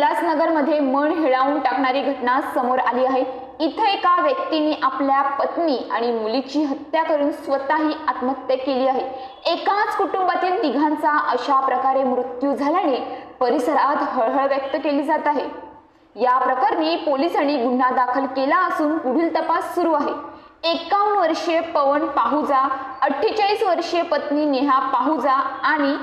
उल्हासनगरमध्ये मन हिळावून टाकणारी घटना समोर आली आहे। इथे एका व्यक्तीने आपल्या पत्नी आणि मुलीची हत्या करून स्वतःही आत्महत्या केली आहे। एकाच कुटुंबातील तिघांचा अशा प्रकारे मृत्यू झाल्याने परिसरात हळहळ व्यक्त केली जात आहे। या प्रकरणी पोलिसांनी गुन्हा दाखल केला असून पुढील तपास सुरू आहे। 51 वर्षीय पवन पाहुजा, 48 वर्षीय पत्नी नेहा पाहुजा आणि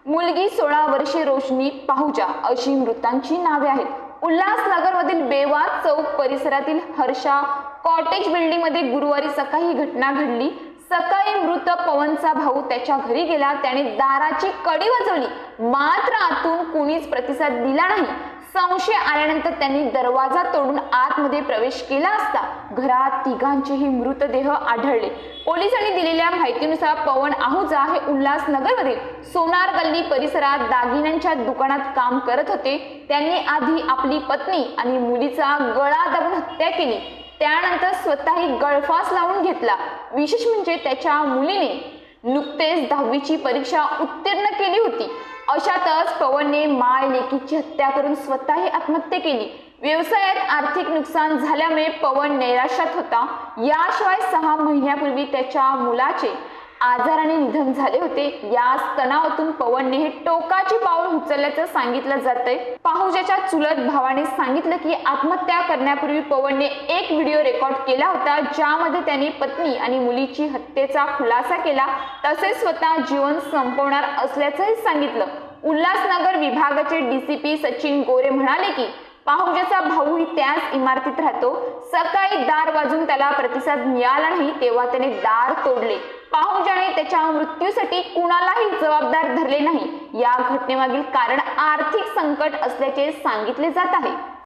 मुलगी 16 वर्षीय रोशनी पाहुजा अशी मृतांची नावे आहेत। उल्हासनगरमधील बेवाद चौक परिसरातील हर्षा कॉटेज बिल्डिंग मध्ये गुरुवारी सकाळी ही घटना घडली। सकाळी मृत पवनचा भाऊ त्याच्या घरी गेला। त्याने दाराची कडी वाजवली, मात्र आतून कुणीच प्रतिसाद दिला नाही। संशय आल्यानंतर त्यांनी दरवाजा तोडून आतमध्ये प्रवेश केला असता घरात तिघांचेही मृतदेह आढळले। पोलिसांनी दिलेल्या माहितीनुसार पवन आहुजा हे उल्हासनगरमधील सोनार गल्ली परिसरात दागिन्यांच्या दुकानात काम करत होते। त्यांनी आधी आपली पत्नी आणि मुलीचा गळा दाबून हत्या केली, त्यानंतर स्वतःही गळफास लावून घेतला। विशेष म्हणजे त्याच्या मुलीने नुकतेच 10वीची परीक्षा उत्तीर्ण केली होती। अशातच पवनने माय लेकीची हत्या करून स्वतःही आत्महत्या केली। व्यवसायात आर्थिक नुकसान झाल्यामुळे पवन नैराश्यात होता। याशिवाय 6 महिन्यापूर्वी त्याच्या मुलाचे आजाराने निधन झाले होते। या तणावातून पवनने हे टोकाचे पाऊल उचलल्याचं सांगितलं जातंय। पाहुजाच्या चुलत भावाने सांगितलं की आत्महत्या करण्यापूर्वी पवनने एक व्हिडिओ रेकॉर्ड केला होता, ज्यामध्ये त्याने पत्नी आणि मुलीची हत्येचा खुलासा केला, तसेच स्वतः जीवन संपवणार असल्याचंही सांगितलं। उल्हासनगर विभागाचे डीसीपी सचिन गोरे म्हणाले की पाहुजाचा भाऊही त्याच इमारतीत राहतो। सकाळी दार वाजून त्याला प्रतिसाद मिळाला नाही, तेव्हा त्याने दार तोडले। पाहुजाने त्याच्या मृत्यूसाठी कुणालाही जबाबदार धरले नाही। या घटनेमागील कारण आर्थिक संकट असल्याचे सांगितले जात आहे।